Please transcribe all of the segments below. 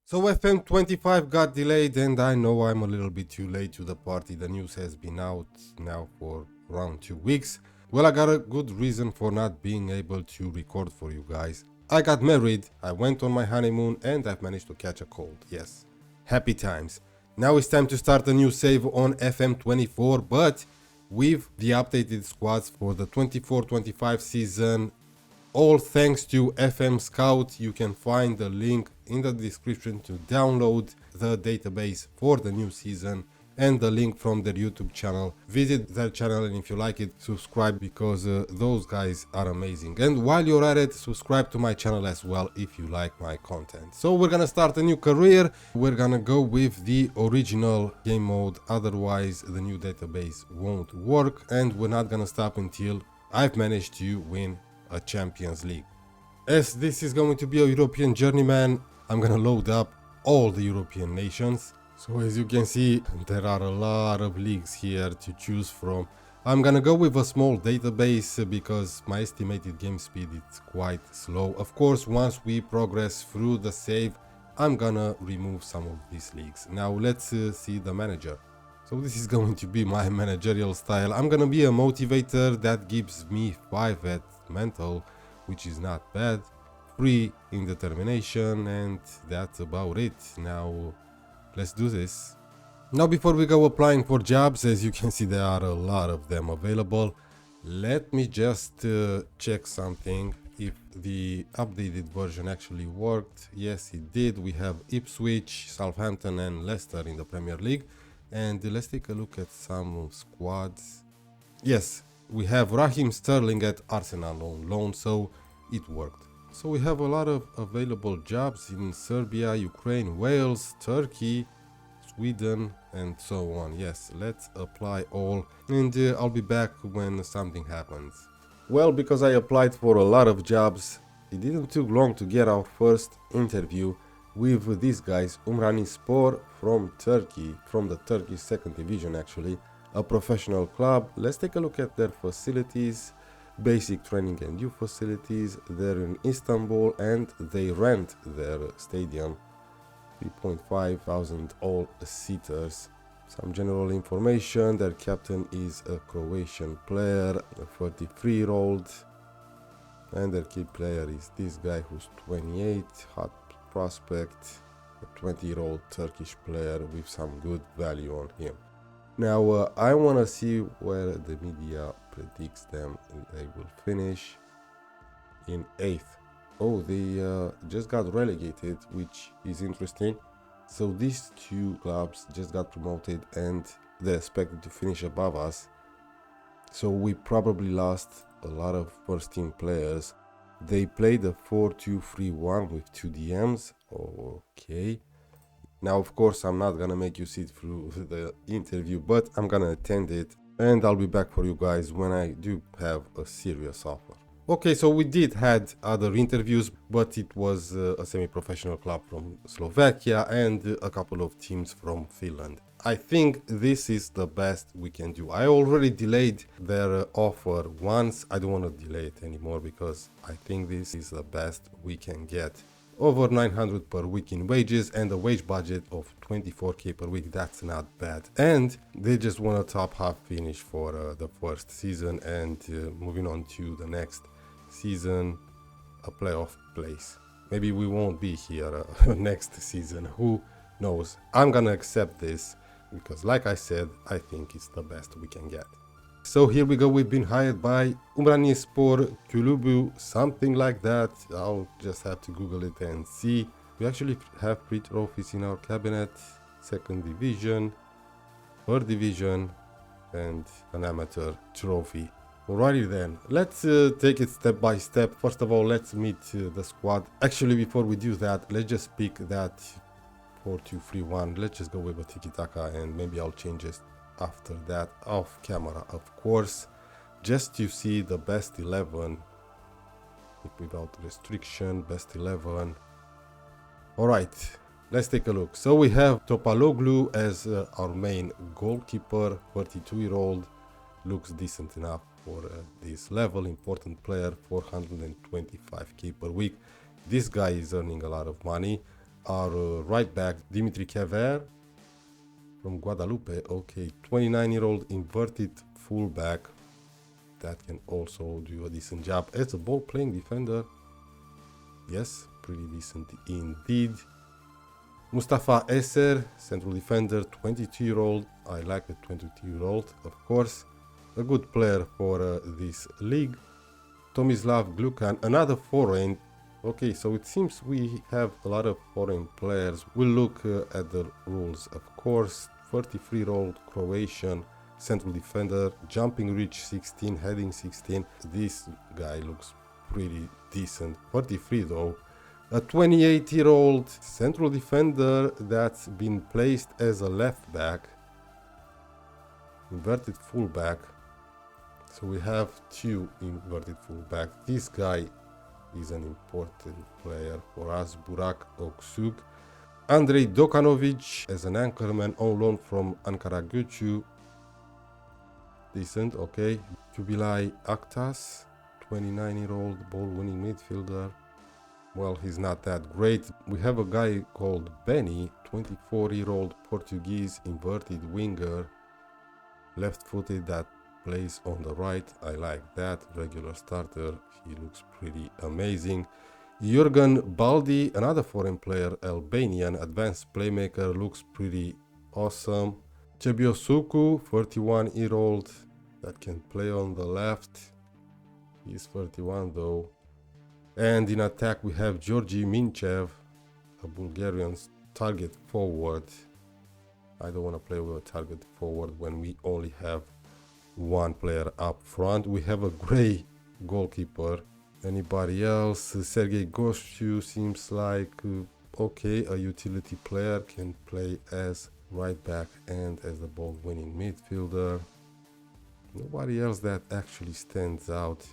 So FM25 got delayed, and I know I'm a little bit too late to the party. The news has been out now for around 2 weeks. Well, I got a good reason for not being able to record for you guys. I got married, I went on my honeymoon, and I've managed to catch a cold. Yes, happy times. Now it's time to start a new save on FM24, but with the updated squads for the 24-25 season. All thanks to FM Scout. You can find the link in the description to download the database for the new season and the link from their YouTube channel. Visit their channel, and if you like it, subscribe, because those guys are amazing. And while you're at it, subscribe to my channel as well if you like my content. So we're gonna start a new career. We're gonna go with the original game mode, otherwise the new database won't work, and we're not gonna stop until I've managed to win a Champions League. As this is going to be a European Journeyman, I'm gonna load up all the European nations. So as you can see, there are a lot of leagues here to choose from. I'm gonna go with a small database because my estimated game speed is quite slow. Of course, once we progress through the save, I'm gonna remove some of these leagues. Now let's see the manager. So this is going to be my managerial style. I'm gonna be a motivator that gives me 5 at mental, which is not bad, 3 in determination, and that's about it. Now let's do this. Now before we go applying for jobs, as you can see there are a lot of them available. Let me just check something, if the updated version actually worked. Yes, it did. We have Ipswich, Southampton and Leicester in the Premier League. And let's take a look at some squads. Yes, we have Raheem Sterling at Arsenal on loan, so it worked. So we have a lot of available jobs in Serbia, Ukraine, Wales, Turkey, Sweden and so on. Yes, let's apply all, and I'll be back when something happens. Well, because I applied for a lot of jobs, it didn't take long to get our first interview with these guys. Umranispor from Turkey, from the Turkish second division actually, a professional club. Let's take a look at their facilities, basic training and youth facilities. They're in Istanbul and they rent their stadium, 3.5 thousand all seaters. Some general information: their captain is a Croatian player, a 33-year-old, and their key player is this guy who's 28, hot prospect, a 20-year-old Turkish player with some good value on him. Now I want to see where the media predicts them. They will finish in 8th. Oh, they just got relegated, which is interesting. So these two clubs just got promoted and they're expected to finish above us. So we probably lost a lot of first team players. They played a 4-2-3-1 with 2 DMs. Okay. Now, of course, I'm not gonna make you sit through the interview, but I'm gonna attend it, and I'll be back for you guys when I do have a serious offer. Okay, so we did had other interviews, but it was a semi-professional club from Slovakia and a couple of teams from Finland. I think this is the best we can do. I already delayed their offer once. I don't want to delay it anymore because I think this is the best we can get. Over 900 per week in wages and a wage budget of 24k per week. That's not bad. And they just want a top half finish for the first season, and moving on to the next season, a playoff place. Maybe we won't be here next season. Who knows? I'm gonna accept this because, like I said, I think it's the best we can get. So here we go. We've been hired by Umranispor Kulubu, something like that. I'll just have to Google it and see. We actually have 3 trophies in our cabinet: second division, third division, and an amateur trophy. Alrighty then, let's take it step by step. First of all, let's meet the squad. Actually, before we do that, let's just pick that 4-2-3-1. Let's just go with a tiki-taka, and maybe I'll change it after that off camera, of course, just to see the best 11 without restriction. Best 11. Alright, let's take a look. So we have Topaloglu as our main goalkeeper, 32-year-old, looks decent enough for this level, important player, 425k per week. This guy is earning a lot of money. our right back, Dimitri Kever from Guadalupe. Okay, 29-year-old inverted fullback that can also do a decent job as a ball-playing defender. Yes, pretty decent indeed. Mustafa Esser, central defender, 22-year-old. I like the 22-year-old, of course. A good player for this league. Tomislav Glukan, another foreign. Okay, so it seems we have a lot of foreign players. We'll look at the rules, of course. 33-year-old Croatian central defender, jumping reach 16, heading 16. This guy looks pretty decent. 43 though. A 28-year-old central defender that's been placed as a left back, inverted fullback. So we have two inverted fullback. This guy is an important player for us. Burak Oksug. Andrei Dokanovic as an anchorman on loan from Ankara Gücü. Decent, okay. Jubilay Aktas, 29-year-old ball-winning midfielder. Well, he's not that great. We have a guy called Benny, 24-year-old Portuguese inverted winger, left-footed that plays on the right. I like that. Regular starter. He looks pretty amazing. Jurgen Baldi, another foreign player, Albanian advanced playmaker, looks pretty awesome. Chebiosuku, 31-year-old that can play on the left. He's 31 though. And in attack we have Georgi Minchev, a Bulgarian target forward. I don't want to play with a target forward when we only have one player up front. We have a gray goalkeeper. Anybody else? Sergei Gostiu seems like okay, a utility player, can play as right back and as a ball-winning midfielder. Nobody else that actually stands out.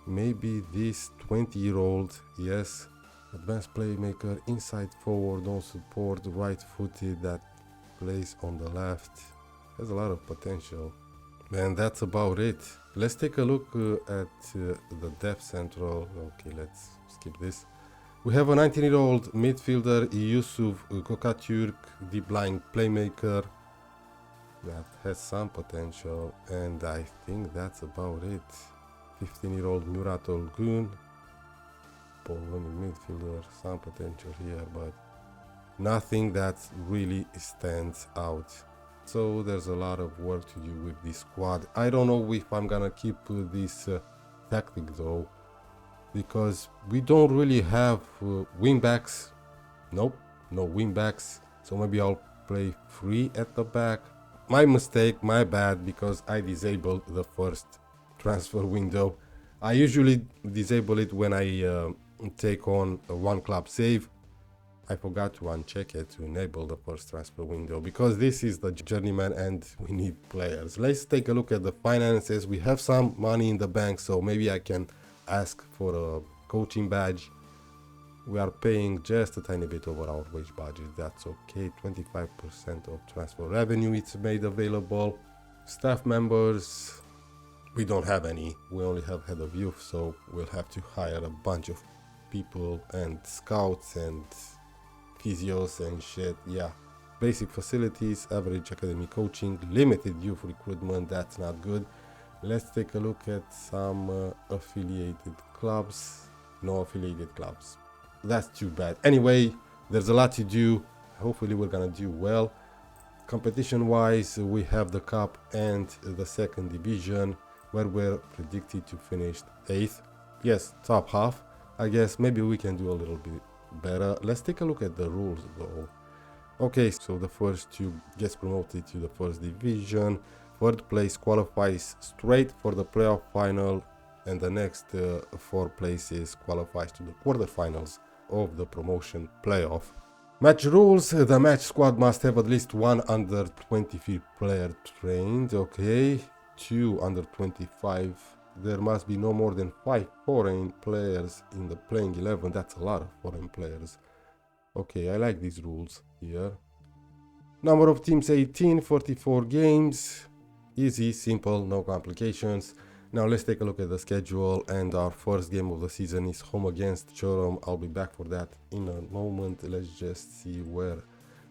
Maybe this 20-year-old, yes, advanced playmaker, inside forward on support, right-footed that plays on the left. Has a lot of potential. And that's about it. Let's take a look at the depth central. Okay, let's skip this. We have a 19-year-old midfielder, Yusuf Kokatürk, deep-lying playmaker that has some potential, and I think that's about it. 15-year-old Murat Olgun, ball-winning midfielder, some potential here, but nothing that really stands out. So there's a lot of work to do with this squad. I don't know if I'm gonna keep this tactic though, because we don't really have wingbacks. Nope, no wingbacks. So maybe I'll play free at the back. My mistake, my bad, because I disabled the first transfer window. I usually disable it when I take on a one club save. I forgot to uncheck it to enable the first transfer window because this is the journeyman and we need players. Let's take a look at the finances. We have some money in the bank, so maybe I can ask for a coaching badge. We are paying just a tiny bit over our wage budget. That's okay. 25% of transfer revenue it's made available. Staff members, we don't have any. We only have head of youth, so we'll have to hire a bunch of people and scouts and physios and shit. Yeah, basic facilities, average academy coaching, limited youth recruitment. That's not good. Let's take a look at some affiliated clubs. No affiliated clubs. That's too bad. Anyway, there's a lot to do. Hopefully we're gonna do well. Competition wise, we have the cup and the second division where we're predicted to finish 8th. Yes, top half. I guess maybe we can do a little bit better. Let's take a look at the rules though. Okay, so the first two gets promoted to the first division. Third place qualifies straight for the playoff final, and the next 4 places qualifies to the quarterfinals of the promotion playoff. Match rules: the match squad must have at least one under 23 player trained. Okay, 2 under 25. There must be no more than 5 foreign players in the playing 11. That's a lot of foreign players. Okay, I like these rules here. Number of teams 18, 44 games. Easy, simple, no complications. Now let's take a look at the schedule, and our first game of the season is home against Chorom. I'll be back for that in a moment. Let's just see where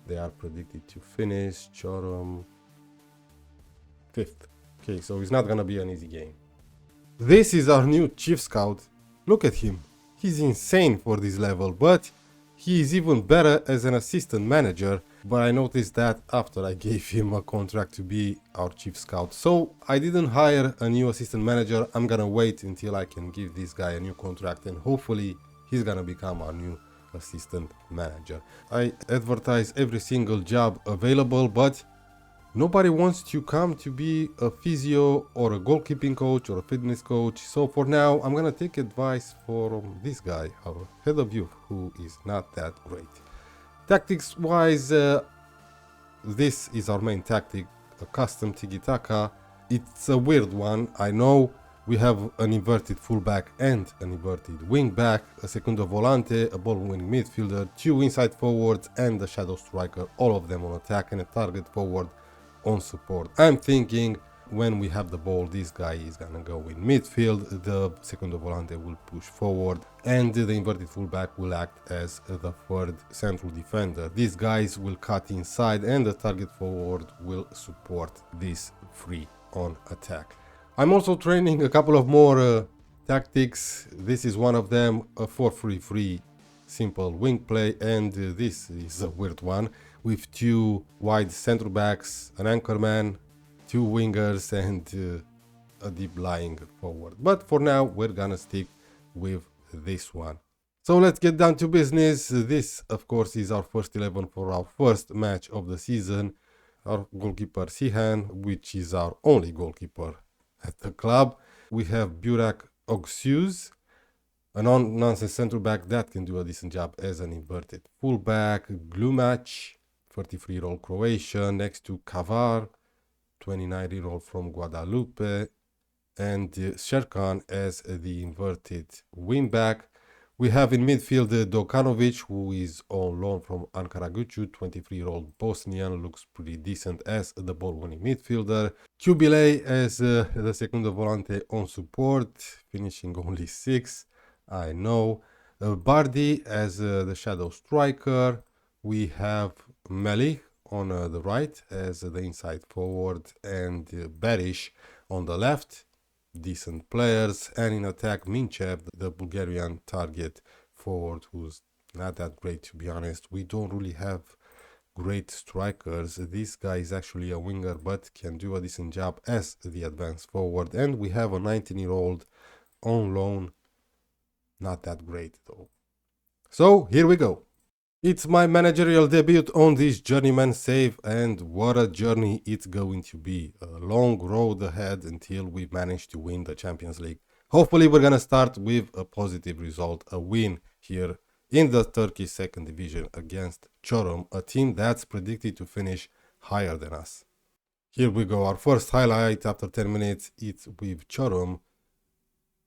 they are predicted to finish. Chorom 5th. Okay, so it's not gonna be an easy game. This is our new chief scout. Look at him. He's insane for this level, but he is even better as an assistant manager. But I noticed that after I gave him a contract to be our chief scout. So I didn't hire a new assistant manager. I'm gonna wait until I can give this guy a new contract, and hopefully he's gonna become our new assistant manager. I advertise every single job available, but nobody wants to come to be a physio or a goalkeeping coach or a fitness coach. So for now, I'm gonna take advice from this guy, our head of youth, who is not that great. Tactics wise, this is our main tactic, a custom tiki-taka. It's a weird one, I know. We have an inverted fullback and an inverted wing-back, a secondo volante, a ball-winning midfielder, 2 inside forwards, and a shadow striker, all of them on attack, and a target forward on support. I'm thinking when we have the ball, this guy is gonna go in midfield, the secondo volante will push forward, and the inverted fullback will act as the third central defender. These guys will cut inside, and the target forward will support this free on attack. I'm also training a couple of more tactics. This is one of them, a 4-3-3 simple wing play, and this is a weird one with 2 wide center backs, an anchorman, 2 wingers, and a deep lying forward. But for now, we're gonna stick with this one. So let's get down to business. This, of course, is our first 11 for our first match of the season. Our goalkeeper Sihan, which is our only goalkeeper at the club. We have Burak Ogsiuz, a non-nonsense center back that can do a decent job as an inverted fullback. Glumac, 33-year-old Croatian, next to Kavar, 29-year-old from Guadalupe, and Sherkan as the inverted wingback. We have in midfield Dokanovic, who is on loan from Ankaragucu, 23-year-old Bosnian, looks pretty decent as the ball-winning midfielder. Kubilay as the secondo volante on support, finishing only 6th, I know. Bardi as the shadow striker. We have Melih on the right as the inside forward, and Berish on the left. Decent players, and in attack Minchev, the Bulgarian target forward, who's not that great, to be honest. We don't really have great strikers. This guy is actually a winger but can do a decent job as the advanced forward, and we have a 19-year-old on loan, not that great though. So here we go. It's my managerial debut on this journeyman save, and what a journey it's going to be. A long road ahead until we manage to win the Champions League. Hopefully we're gonna start with a positive result, a win here in the Turkish second division against Çorum, a team that's predicted to finish higher than us. Here we go, our first highlight after 10 minutes, it's with Çorum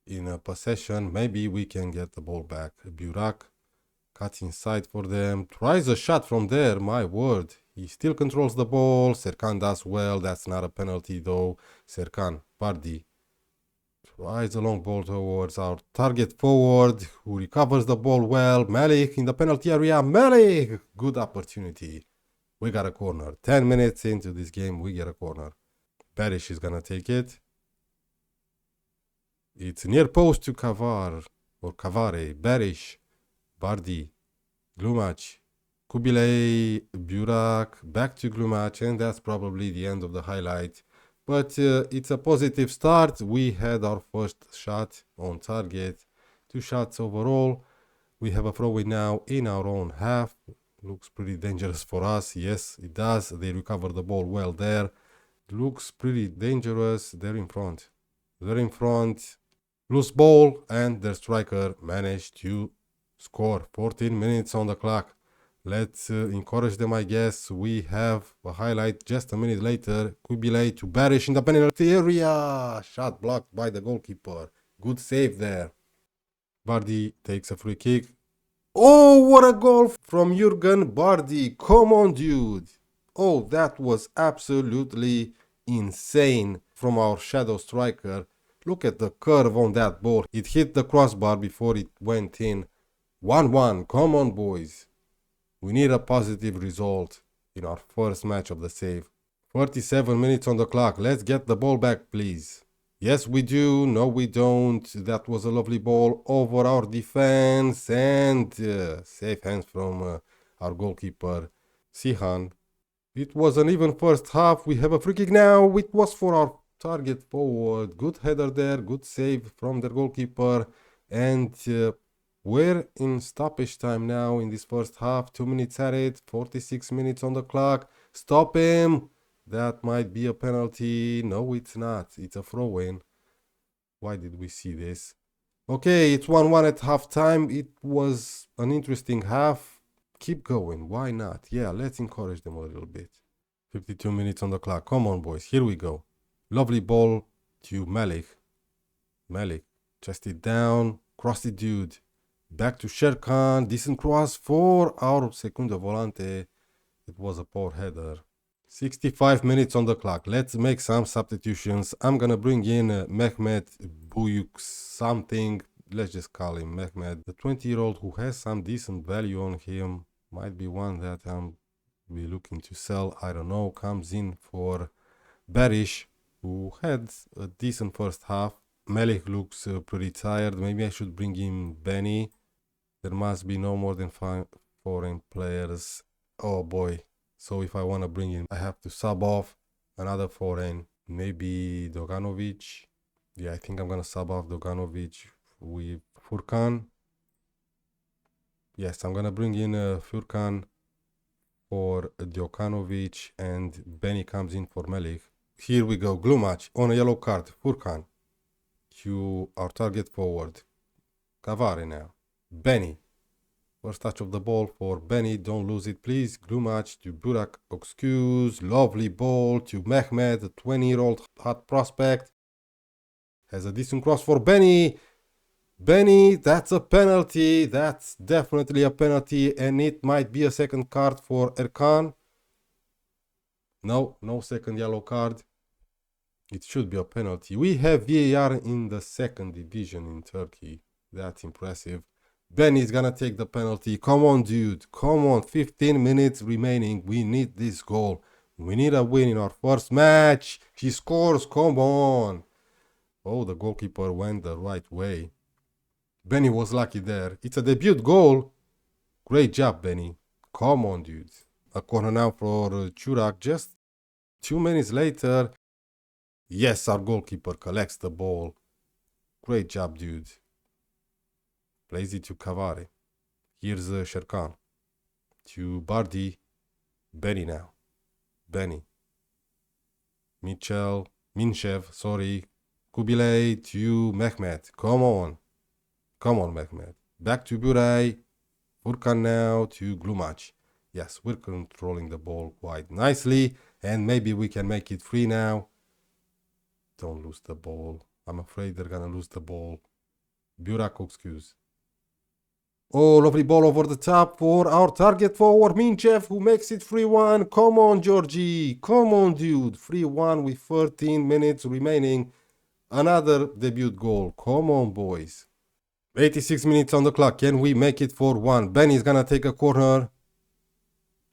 in a possession. Maybe we can get the ball back. Burak cuts inside for them, tries a shot from there, my word. He still controls the ball. Serkan does well, that's not a penalty though. Serkan, Bardi, tries a long ball towards our target forward, who recovers the ball well. Malik in the penalty area, Malik! Good opportunity. We got a corner. 10 minutes into this game, we get a corner. Berish is gonna take it. It's near post to Kavar, or Kavare, Berish. Bardi, Glumac, Kubilay, Burak, back to Glumac, and that's probably the end of the highlight. But it's a positive start. We had our first shot on target, 2 shots overall. We have a throw-in now in our own half. Looks pretty dangerous for us. Yes, it does. They recover the ball well there. Looks pretty dangerous. They're in front. They're in front. Loose ball, and their striker managed to score. 14 minutes on the clock. Let's encourage them, I guess. We have a highlight just a minute later. Kubilay to Berish in the penalty area. Shot blocked by the goalkeeper. Good save there. Bardi takes a free kick. Oh, what a goal from Jurgen Bardi. Come on, dude. Oh, that was absolutely insane from our shadow striker. Look at the curve on that ball. It hit the crossbar before it went in. 1-1. Come on, boys. We need a positive result in our first match of the save. 47 minutes on the clock. Let's get the ball back, please. Yes, we do. No, we don't. That was a lovely ball over our defense and safe hands from our goalkeeper, Sihan. It was an even first half. We have a free kick now. It was for our target forward. Good header there. Good save from the goalkeeper. And we're in stoppage time now in this first half. 2 minutes at it. 46 minutes on the clock. Stop him. That might be a penalty. No, it's not. It's a throw-in. Why did we see this? Okay, it's 1-1 at halftime. It was an interesting half. Keep going. Why not? Yeah, let's encourage them a little bit. 52 minutes on the clock. Come on, boys. Here we go. Lovely ball to Malik. Malik. Chest it down. Cross it, dude. Back to Sherkan. Decent cross for our Secunda Volante. It was a poor header. 65 minutes on the clock. Let's make some substitutions. I'm gonna bring in Mehmet Buyuk something. Let's just call him Mehmet. The 20-year-old who has some decent value on him. Might be one that I'm be looking to sell. I don't know. Comes in for Barish, who had a decent first half. Melik looks pretty tired. Maybe I should bring in Benny. There must be no more than 5 foreign players. Oh boy. So if I want to bring in, I have to sub off another foreign. Maybe Doganovic. Yeah, I think I'm going to sub off Doganovic with Furkan. Yes, I'm going to bring in Furkan for Djokanovic and Benny comes in for Melik. Here we go. Glue match on a yellow card. Furkan to our target forward. Cavare now. Benny. First touch of the ball for Benny. Don't lose it, please. Glue match to Burak Oxcuse. Lovely ball to Mehmet, the 20-year-old hot prospect. Has a decent cross for Benny. Benny, that's a penalty. That's definitely a penalty. And it might be a second card for Erkan. No, no second yellow card. It should be a penalty. We have VAR in the second division in Turkey. That's impressive. Benny's gonna take the penalty. Come on, dude. Come on. 15 minutes remaining. We need this goal. We need a win in our first match. He scores. Come on. Oh, the goalkeeper went the right way. Benny was lucky there. It's a debut goal. Great job, Benny. Come on, dude. A corner now for Churak. Just 2 minutes later. Yes, our goalkeeper collects the ball. Great job, dude. Plays it to Cavare. Here's Sherkan. To Bardi. Benny now. Benny. Minshev, sorry. Kubilay to Mehmet. Come on. Come on, Mehmet. Back to Buray. Furkan now to Glumac. Yes, we're controlling the ball quite nicely. And maybe we can make it free now. Don't lose the ball. I'm afraid they're gonna lose the ball. Burak excuse. Oh, lovely ball over the top for our target forward, Minchev, who makes it 3-1. Come on, Georgie. Come on, dude. 3-1 with 13 minutes remaining. Another debut goal. Come on, boys. 86 minutes on the clock. Can we make it 4-1? Benny's gonna take a corner.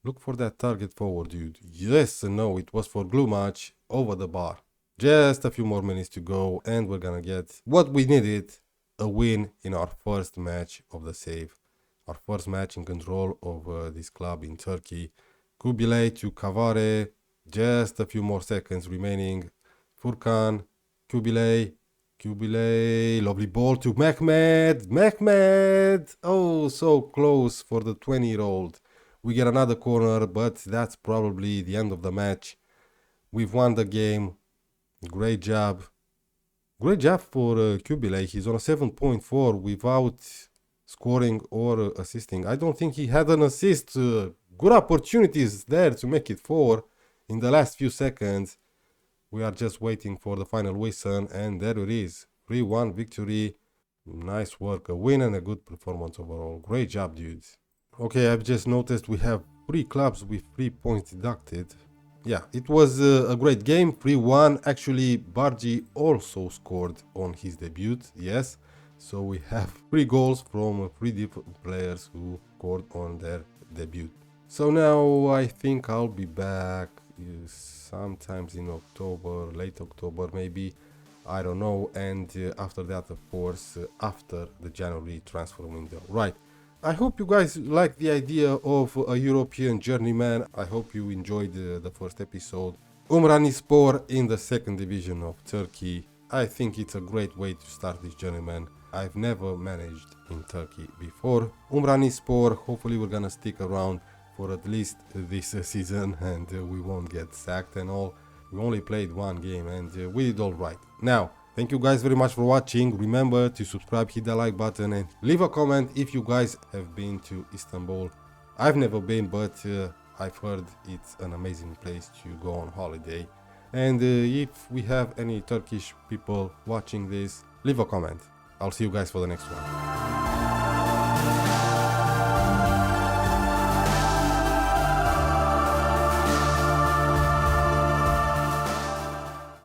Look for that target forward, dude. Yes and no. It was for glue match over the bar. Just a few more minutes to go and we're gonna get what we needed. A win in our first match of the save. Our first match in control of this club in Turkey. Kubilay to Cavare. Just a few more seconds remaining. Furkan. Kubilay. Lovely ball to Mehmet. Oh, so close for the 20-year-old. We get another corner, but that's probably the end of the match. We've won the game. Great job. Great job for Kubilay. He's on a 7.4 without scoring or assisting. I don't think he had an assist. Good opportunities there to make it 4 in the last few seconds. We are just waiting for the final whistle, and there it is. 3-1 victory. Nice work. A win and a good performance overall. Great job, dudes. Okay, I've just noticed we have 3 clubs with 3 points deducted. yeah, it was a great game, 3-1. Actually, Bargi also scored on his debut, yes. So we have 3 goals from 3 different players who scored on their debut. So now I think I'll be back sometimes in October, late October maybe, I don't know, and after that, of course, after the January transfer window, right? I hope you guys like the idea of a European Journeyman. I hope you enjoyed the first episode. Umranispor in the second division of Turkey. I think it's a great way to start this Journeyman. I've never managed in Turkey before. Umranispor, hopefully we're gonna stick around for at least this season and we won't get sacked and all. We only played 1 game and we did all right. Now, thank you guys very much for watching. Remember to subscribe, hit the like button and leave a comment if you guys have been to Istanbul. I've never been, but I've heard it's an amazing place to go on holiday. And if we have any Turkish people watching this, leave a comment. I'll see you guys for the next one.